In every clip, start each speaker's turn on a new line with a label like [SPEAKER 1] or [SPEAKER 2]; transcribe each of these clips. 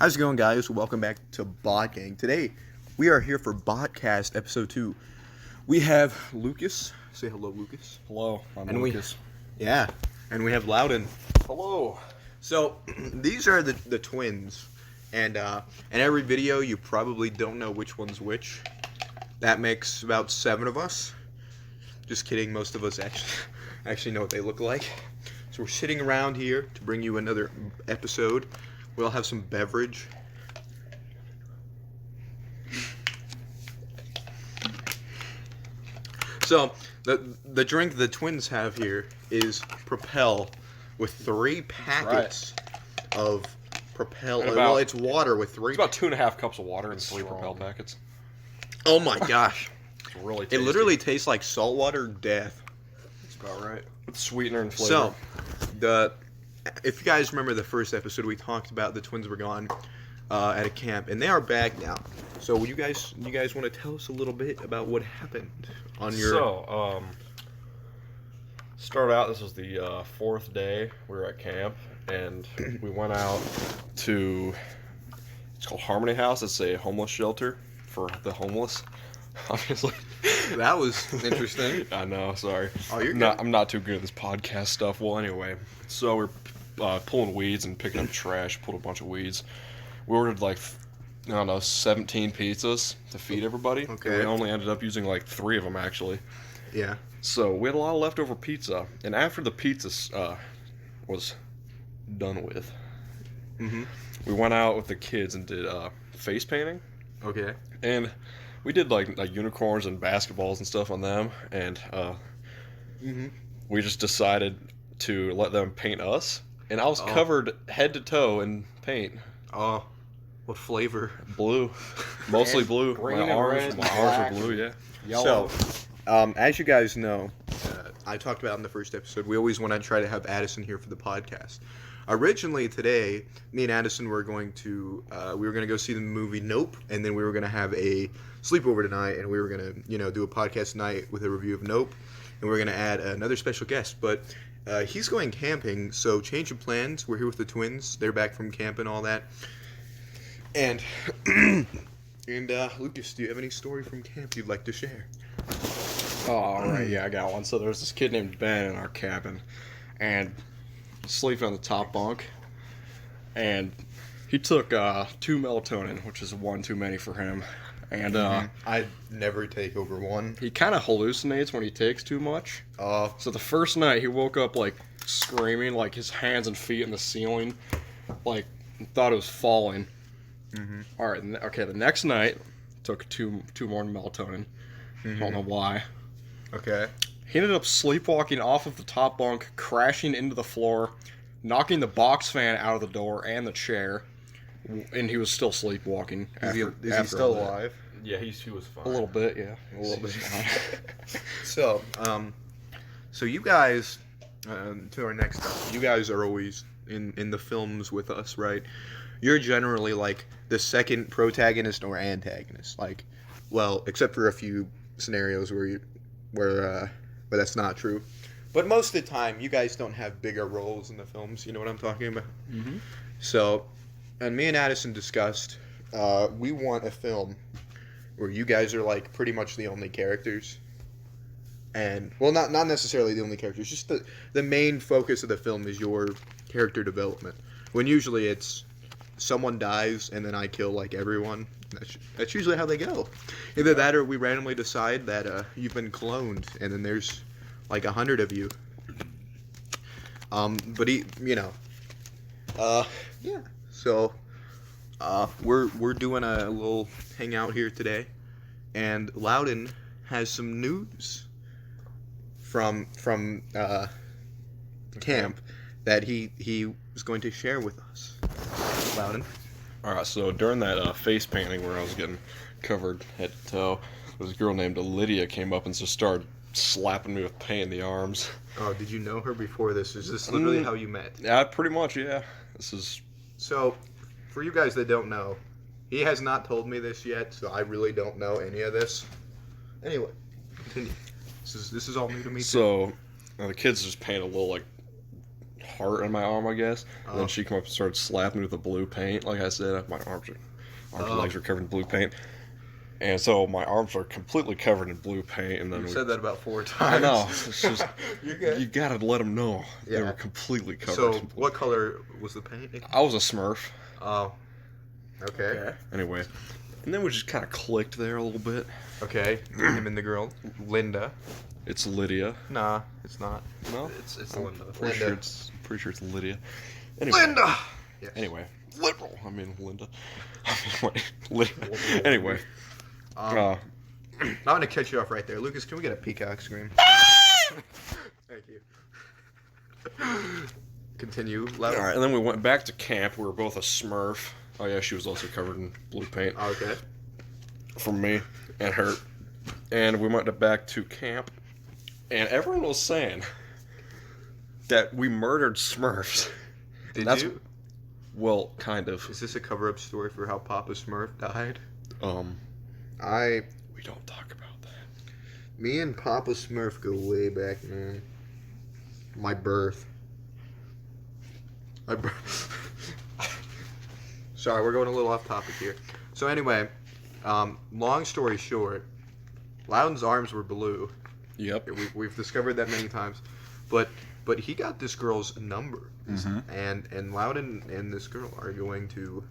[SPEAKER 1] How's it going, guys? Welcome back to Bot Gang. Today, we are here for Botcast Episode 2. We have Lucas. Say hello, Lucas.
[SPEAKER 2] Hello, I'm
[SPEAKER 1] and
[SPEAKER 2] Lucas.
[SPEAKER 1] And we have Loudon.
[SPEAKER 2] Hello.
[SPEAKER 1] So, these are the twins. And in every video, you probably don't know which one's which. That makes about 7 of us. Just kidding, most of us actually know what they look like. So we're sitting around here to bring you another episode. We'll have some beverage. So, the drink the twins have here is Propel with 3 packets of Propel. Well, it's water with 3.
[SPEAKER 2] It's about 2.5 cups of water and 3 Propel packets.
[SPEAKER 1] Oh my gosh.
[SPEAKER 2] It's really tasty.
[SPEAKER 1] It literally tastes like saltwater death.
[SPEAKER 2] That's about right. With sweetener and flavor.
[SPEAKER 1] So, if you guys remember the first episode, we talked about the twins were gone at a camp, and they are back now. So, you guys want to tell us a little bit about what happened on your?
[SPEAKER 2] So, start out. This was the 4th day. We were at camp, and we went out to. It's called Harmony House. It's a homeless shelter for the homeless. Obviously.
[SPEAKER 1] That was interesting.
[SPEAKER 2] I know. Sorry.
[SPEAKER 1] Oh, you're good.
[SPEAKER 2] I'm not too good at this podcast stuff. Well, anyway, so we're pulling weeds and picking up trash. Pulled a bunch of weeds. We ordered 17 pizzas to feed everybody.
[SPEAKER 1] Okay.
[SPEAKER 2] We only ended up using 3 of them actually.
[SPEAKER 1] Yeah.
[SPEAKER 2] So we had a lot of leftover pizza, and after the pizza was done with, we went out with the kids and did face painting.
[SPEAKER 1] Okay.
[SPEAKER 2] And we did like unicorns and basketballs and stuff on them, and we just decided to let them paint us. And I was covered head to toe in paint.
[SPEAKER 1] Oh, what flavor?
[SPEAKER 2] Blue, mostly blue.
[SPEAKER 3] Green
[SPEAKER 2] My
[SPEAKER 3] and
[SPEAKER 2] arms
[SPEAKER 3] red,
[SPEAKER 2] were blue. Yeah.
[SPEAKER 3] Yellow.
[SPEAKER 1] So, as you guys know, I talked about in the first episode, we always want to try to have Addison here for the podcast. Originally today, me and Addison were going to go see the movie Nope, and then we were going to have a sleepover tonight, and we were going to do a podcast tonight with a review of Nope, and we were going to add another special guest, but he's going camping, so change of plans. We're here with the twins. They're back from camp and all that. And Lucas, do you have any story from camp you'd like to share?
[SPEAKER 3] Oh, all right, yeah, I got one. So there was this kid named Ben in our cabin, and sleeping on the top bunk, and he took 2 melatonin, which is 1 too many for him, and
[SPEAKER 1] I never take over 1.
[SPEAKER 3] he kind of hallucinates when he takes too much. So the first night he woke up screaming, his hands and feet in the ceiling, thought it was falling. All right, okay, the next night took two more melatonin. I don't know why.
[SPEAKER 1] Okay.
[SPEAKER 3] He ended up sleepwalking off of the top bunk, crashing into the floor, knocking the box fan out of the door and the chair, and he was still sleepwalking.
[SPEAKER 1] Is he still alive?
[SPEAKER 2] Yeah, he was fine.
[SPEAKER 3] A little bit, yeah. A little bit.
[SPEAKER 1] So, so you guys, to our next topic, you guys are always in the films with us, right? You're generally the second protagonist or antagonist, well, except for a few scenarios where that's not true. But most of the time, you guys don't have bigger roles in the films. You know what I'm talking about? Mm-hmm. So, and me and Addison discussed, we want a film where you guys are pretty much the only characters. And, well, not necessarily the only characters, just the main focus of the film is your character development. When usually it's someone dies and then I kill everyone. That's usually how they go. Either that or we randomly decide that you've been cloned and then there's 100 of you. But yeah. So we're doing a little hangout here today, and Loudon has some news from camp that he was going to share with us. Loudon.
[SPEAKER 2] Alright, so during that face painting where I was getting covered head to toe, there was a girl named Lydia came up and just started slapping me with paint in the arms.
[SPEAKER 1] Oh, did you know her before this? Is this literally how you met?
[SPEAKER 2] Yeah, pretty much, yeah. This is...
[SPEAKER 1] So, for you guys that don't know, he has not told me this yet, so I really don't know any of this. Anyway, continue. This is all new to me, too.
[SPEAKER 2] So, the kids just paint a little, heart on my arm, I guess. And
[SPEAKER 1] Oh.
[SPEAKER 2] then she came up and started slapping me with the blue paint. Like I said, my arms and legs are covered in blue paint. And so my arms are completely covered in blue paint. And then
[SPEAKER 1] You
[SPEAKER 2] we
[SPEAKER 1] said that about 4
[SPEAKER 2] I
[SPEAKER 1] times.
[SPEAKER 2] know. It's just
[SPEAKER 1] You're good.
[SPEAKER 2] you gotta let them know they
[SPEAKER 1] Yeah.
[SPEAKER 2] were completely covered.
[SPEAKER 1] So,
[SPEAKER 2] in blue.
[SPEAKER 1] what color was the paint?
[SPEAKER 2] I was a Smurf.
[SPEAKER 1] Oh. Okay.
[SPEAKER 2] Anyway, and then we just kind of clicked there a little bit.
[SPEAKER 1] Okay. Him and the girl. Linda.
[SPEAKER 2] It's Lydia.
[SPEAKER 1] Nah, it's not.
[SPEAKER 2] No,
[SPEAKER 1] It's
[SPEAKER 2] I'm
[SPEAKER 1] Linda.
[SPEAKER 2] pretty sure it's Lydia. Anyway,
[SPEAKER 1] Linda! Yes.
[SPEAKER 2] Anyway, liberal. I mean Linda. I mean, wait, anyway,
[SPEAKER 1] I'm gonna cut you off right there. Lucas, can we get a peacock scream? Thank you. Continue.
[SPEAKER 2] all right. And then we went back to camp. We were both a Smurf. Oh yeah, she was also covered in blue paint.
[SPEAKER 1] Okay.
[SPEAKER 2] From me and her. And we went back to camp, and everyone was saying that we murdered Smurfs.
[SPEAKER 1] Did
[SPEAKER 2] That's-
[SPEAKER 1] you?
[SPEAKER 2] Well, kind of.
[SPEAKER 1] Is this a cover-up story for how Papa Smurf died?
[SPEAKER 2] We don't talk about that.
[SPEAKER 1] Me and Papa Smurf go way back, man. My birth. Sorry, we're going a little off topic here. So anyway, long story short, Loudon's arms were blue.
[SPEAKER 2] Yep.
[SPEAKER 1] We've discovered that many times, but he got this girl's number, and Loudon and this girl are going to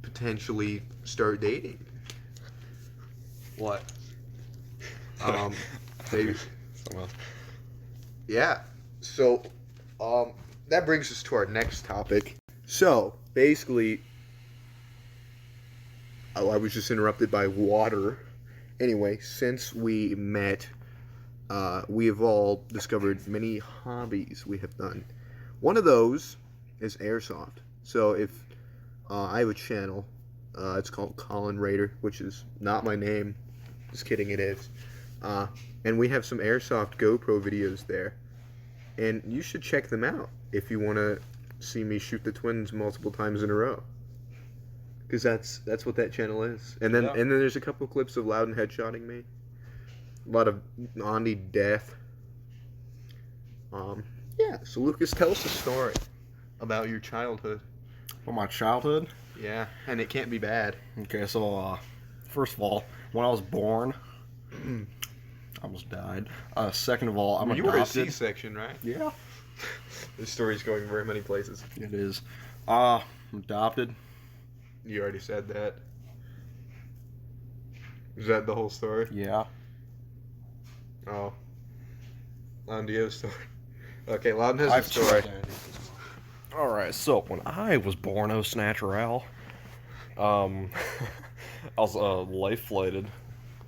[SPEAKER 1] potentially start dating. What? They,
[SPEAKER 2] Well,
[SPEAKER 1] yeah. So, that brings us to our next topic. So basically, I was just interrupted by water. Anyway, since we met, we have all discovered many hobbies we have done. One of those is airsoft. So if I have a channel, it's called Collin, which is not my name. Just kidding, it is. And we have some airsoft GoPro videos there, and you should check them out if you want to see me shoot the twins multiple times in a row. Because that's what that channel is. And then there's a couple clips of Loudon headshotting me. A lot of Andy death. Yeah. So Lucas, tell us a story about your childhood.
[SPEAKER 3] Well, my childhood.
[SPEAKER 1] Yeah, and it can't be bad.
[SPEAKER 3] Okay, so first of all, when I was born, I almost died. Second of all, I'm
[SPEAKER 1] You were a
[SPEAKER 3] adopted.
[SPEAKER 1] C-section, right?
[SPEAKER 3] Yeah,
[SPEAKER 1] This story's going very many places.
[SPEAKER 3] it is. I'm adopted.
[SPEAKER 1] You already said that. Is that the whole story?
[SPEAKER 3] Yeah.
[SPEAKER 1] Oh. Loudon, do you have a story? Okay, Loudon has a story.
[SPEAKER 2] all right. So when I was born, I was natural. I was life flighted.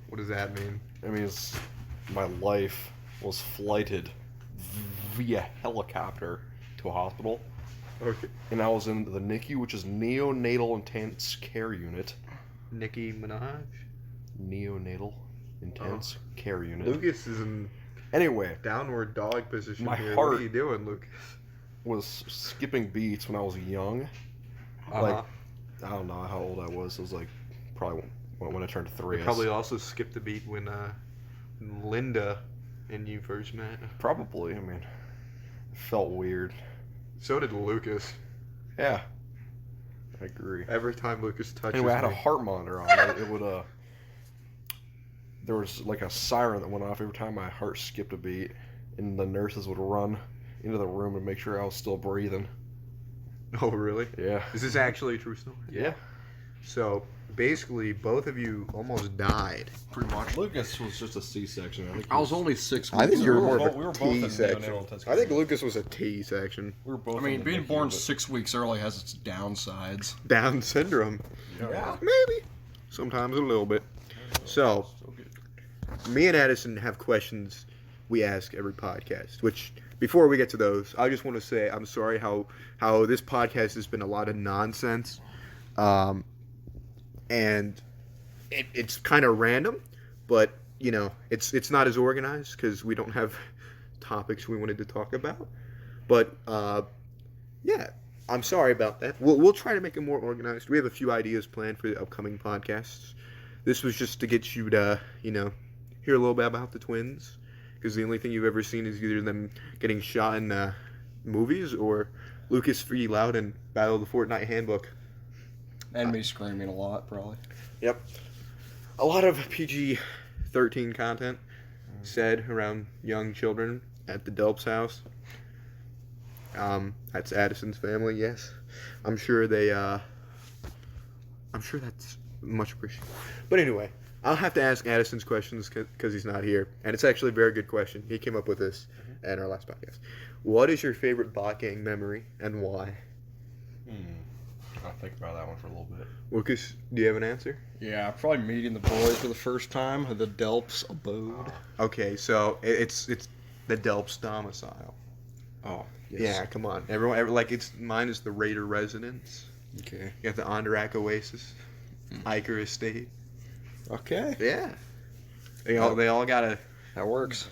[SPEAKER 1] What does that mean?
[SPEAKER 2] It means my life was flighted via helicopter to a hospital,
[SPEAKER 1] Okay.
[SPEAKER 2] and I was in the NICU, which is Neonatal Intense Care Unit.
[SPEAKER 1] Nicki Minaj?
[SPEAKER 2] Neonatal Intense Care Unit.
[SPEAKER 1] Lucas is in
[SPEAKER 2] Anyway,
[SPEAKER 1] downward dog position
[SPEAKER 2] My
[SPEAKER 1] here.
[SPEAKER 2] heart-
[SPEAKER 1] What are you doing, Lucas?
[SPEAKER 2] was skipping beats when I was young. Like, I don't know how old I was. It was like probably when I turned 3.
[SPEAKER 1] You probably also skipped a beat when Linda and you first met.
[SPEAKER 2] Probably. I mean, it felt weird.
[SPEAKER 1] So did Lucas.
[SPEAKER 2] Yeah, I agree.
[SPEAKER 1] Every time Lucas touches
[SPEAKER 2] Anyway, I had a
[SPEAKER 1] me.
[SPEAKER 2] heart monitor on it. It would there was like a siren that went off every time my heart skipped a beat, and the nurses would run into the room to make sure I was still breathing.
[SPEAKER 1] Oh, really?
[SPEAKER 2] Yeah.
[SPEAKER 1] Is this actually a true story?
[SPEAKER 2] Yeah.
[SPEAKER 1] So, basically, both of you almost died.
[SPEAKER 3] Pretty much.
[SPEAKER 2] Lucas was just a C-section.
[SPEAKER 3] I was only 6 weeks.
[SPEAKER 1] I think you were
[SPEAKER 2] we were
[SPEAKER 1] more of
[SPEAKER 2] both- we
[SPEAKER 1] a
[SPEAKER 2] were both in
[SPEAKER 1] T-section.
[SPEAKER 2] neonatal intensive
[SPEAKER 1] I think
[SPEAKER 2] care.
[SPEAKER 1] Lucas was a T-section.
[SPEAKER 2] We were both.
[SPEAKER 3] I mean,
[SPEAKER 2] in the
[SPEAKER 3] being
[SPEAKER 2] NICU,
[SPEAKER 3] born
[SPEAKER 2] but-
[SPEAKER 3] 6 weeks early has its downsides.
[SPEAKER 1] Down syndrome.
[SPEAKER 2] Yeah.
[SPEAKER 1] Maybe. Sometimes a little bit. So, me and Addison have questions we ask every podcast, which, before we get to those, I just want to say I'm sorry how this podcast has been a lot of nonsense. And it's kind of random, but, you know, it's not as organized because we don't have topics we wanted to talk about. But, yeah, I'm sorry about that. We'll try to make it more organized. We have a few ideas planned for the upcoming podcasts. This was just to get you to, you know, hear a little bit about the twins, because the only thing you've ever seen is either them getting shot in movies or Lucas v. Loudon Battle of the Fortnite Handbook?
[SPEAKER 3] And me screaming a lot, probably.
[SPEAKER 1] Yep. A lot of PG-13 content said around young children at the Delp's house. That's Addison's family, yes. I'm sure that's much appreciated. But anyway, I'll have to ask Addison's questions because he's not here. And it's actually a very good question. He came up with this at our last podcast. What is your favorite bot gang memory and why?
[SPEAKER 2] I'll think about that one for a little bit.
[SPEAKER 1] Lucas, do you have an answer?
[SPEAKER 3] Yeah, probably meeting the boys for the first time at the Delp's abode.
[SPEAKER 1] Okay, so it's the Delp's domicile.
[SPEAKER 3] Oh, yes.
[SPEAKER 1] Yeah, come on. Everyone, mine is the Raider residence.
[SPEAKER 3] Okay.
[SPEAKER 1] You got the Onderak Oasis, Hiker Estate.
[SPEAKER 3] Okay.
[SPEAKER 1] Yeah. They all got a...
[SPEAKER 3] That works.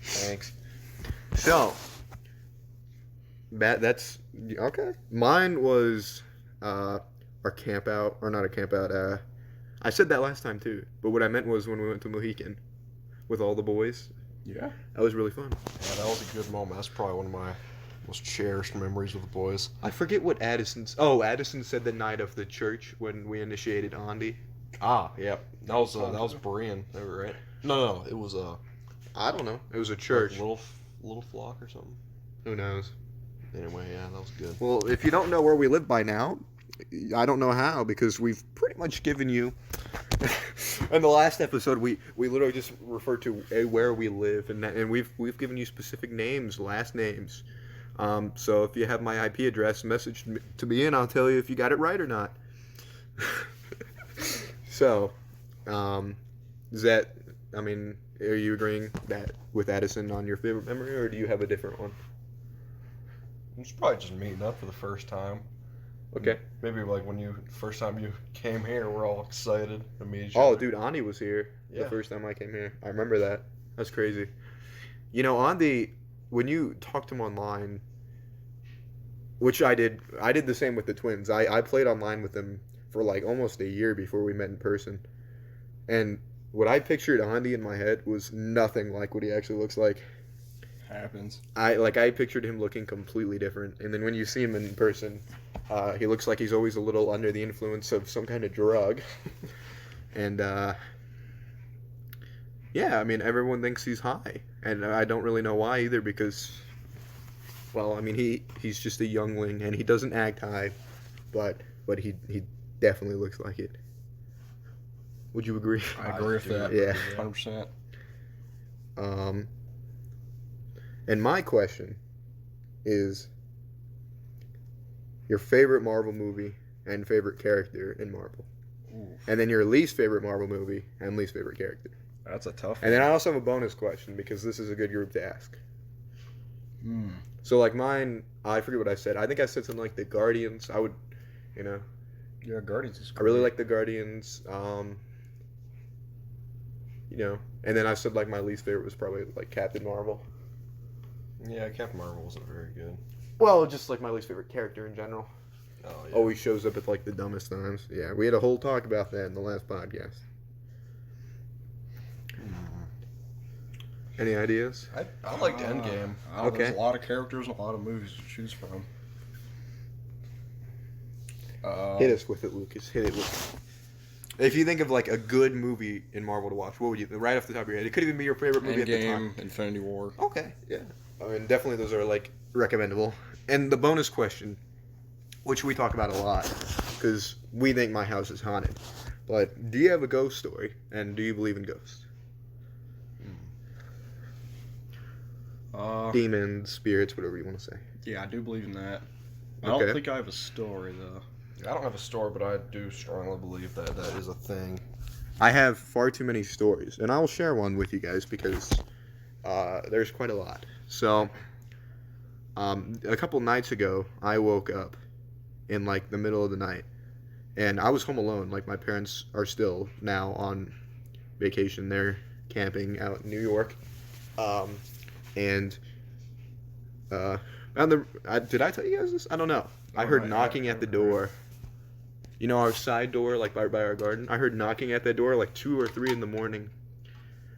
[SPEAKER 1] Thanks. So, that's... Okay. Mine was our camp out, or not a camp out, I said that last time too, but what I meant was when we went to Mohican with all the boys.
[SPEAKER 3] Yeah.
[SPEAKER 1] That was really fun.
[SPEAKER 2] Yeah, that was a good moment. That's probably one of my most cherished memories with the boys.
[SPEAKER 1] I forget what Addison said the night of the church when we initiated Andy.
[SPEAKER 2] Ah, yeah. That was Berean, right? No, it was
[SPEAKER 1] I don't know. It was a church.
[SPEAKER 2] Like little flock or something.
[SPEAKER 1] Who knows?
[SPEAKER 2] Anyway, yeah, that was good.
[SPEAKER 1] Well, if you don't know where we live by now, I don't know how, because we've pretty much given you... In the last episode, we literally just referred to where we live, and we've given you specific names, last names. So if you have my IP address, message to me, and I'll tell you if you got it right or not. So, is that... I mean, are you agreeing that with Addison on your favorite memory, or do you have a different one?
[SPEAKER 2] It's probably just meeting up for the first time.
[SPEAKER 1] Okay.
[SPEAKER 2] Maybe like when first time you came here, we're all excited to meet each
[SPEAKER 1] Oh,
[SPEAKER 2] other.
[SPEAKER 1] dude, Andy was here
[SPEAKER 2] Yeah.
[SPEAKER 1] the first time I came here. I remember that. That's crazy. You know, when you talked to him online, which I did the same with the twins. I played online with them for like almost a year before we met in person. And what I pictured Andy in my head was nothing like what he actually looks like.
[SPEAKER 3] Happens.
[SPEAKER 1] I pictured him looking completely different, and then when you see him in person, he looks like he's always a little under the influence of some kind of drug. And yeah, I mean, everyone thinks he's high, and I don't really know why either, because, well, I mean, he's just a youngling and he doesn't act high, but he definitely looks like it. Would you agree?
[SPEAKER 3] I agree with that.
[SPEAKER 1] Yeah.
[SPEAKER 3] 100%.
[SPEAKER 1] And my question is your favorite Marvel movie and favorite character in Marvel.
[SPEAKER 3] Ooh,
[SPEAKER 1] And then your least favorite Marvel movie and least favorite character.
[SPEAKER 3] that's a tough one.
[SPEAKER 1] And then I also have a bonus question because this is a good group to ask.
[SPEAKER 3] Hmm.
[SPEAKER 1] So like mine, I forget what I said. I think I said something like the Guardians. I would,
[SPEAKER 3] Yeah, Guardians is
[SPEAKER 1] I really like the Guardians. And then I said like my least favorite was probably like Captain Marvel.
[SPEAKER 2] Yeah, Captain Marvel wasn't very good.
[SPEAKER 1] Well, just like my least favorite character in general.
[SPEAKER 2] Oh, yeah.
[SPEAKER 1] Always shows up at like the dumbest times. Yeah, we had a whole talk about that in the last podcast. Any ideas?
[SPEAKER 2] I liked Endgame.
[SPEAKER 1] Okay.
[SPEAKER 3] There's a lot of characters and a lot of movies to choose from.
[SPEAKER 1] Hit us with it, Lucas. Hit it with it. If you think of like a good movie in Marvel to watch, what would you right off the top of your head? It could even be your favorite movie at the time.
[SPEAKER 3] Endgame, Infinity War.
[SPEAKER 1] Okay, yeah. I mean, definitely those are like recommendable. And the bonus question, which we talk about a lot, because we think my house is haunted. But do you have a ghost story? And do you believe in ghosts? Demons, spirits, whatever you want to say.
[SPEAKER 3] Yeah, I do believe in that. I
[SPEAKER 1] Okay.
[SPEAKER 3] don't think I have a story though.
[SPEAKER 2] I don't have a story, but I do strongly believe that that is a thing.
[SPEAKER 1] I have far too many stories, and I will share one with you guys because there's quite a lot. So, a couple nights ago, I woke up in like the middle of the night, and I was home alone. Like my parents are still now on vacation; they're camping out in New York, and did I tell you guys this? I don't know. I heard knocking at the door. You know our side door, like by our garden? I heard knocking at that door like 2 or 3 in the morning.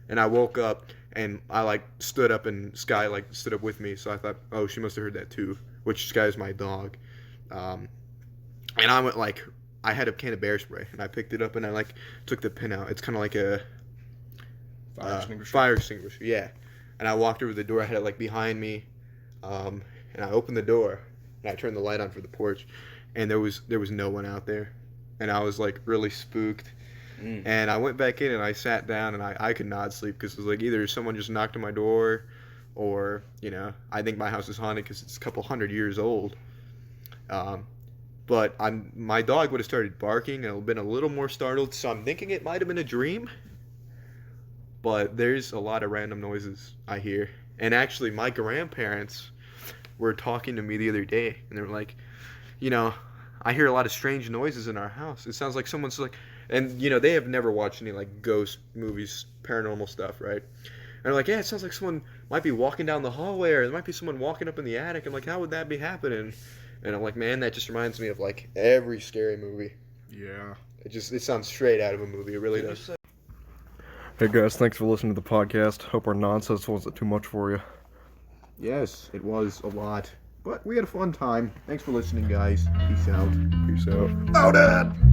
[SPEAKER 1] And I woke up and I like stood up and Sky like stood up with me. So I thought, oh, she must have heard that too. Which Sky is my dog. And I went like, I had a can of bear spray and I picked it up and I like took the pin out. It's kind of like a fire extinguisher. Yeah. And I walked over the door. I had it like behind me. And I opened the door and I turned the light on for the porch. And there was no one out there. And I was like really spooked. And I went back in and I sat down and I could not sleep because it was like either someone just knocked on my door or, you know, I think my house is haunted because it's a couple hundred years old. But my dog would have started barking and I would have been a little more startled, so I'm thinking it might have been a dream. But there's a lot of random noises I hear. And actually, my grandparents were talking to me the other day and they were like, you know, I hear a lot of strange noises in our house. It sounds like someone's like... And, you know, they have never watched any, like, ghost movies, paranormal stuff, right? And they're like, yeah, it sounds like someone might be walking down the hallway or there might be someone walking up in the attic. I'm like, how would that be happening? And I'm like, man, that just reminds me of, like, every scary movie.
[SPEAKER 3] Yeah.
[SPEAKER 1] It sounds straight out of a movie. It really does.
[SPEAKER 2] Hey guys, thanks for listening to the podcast. Hope our nonsense wasn't too much for you.
[SPEAKER 1] Yes, it was a lot. But we had a fun time. Thanks for listening, guys. Peace out.
[SPEAKER 2] Peace out.
[SPEAKER 1] Loudon!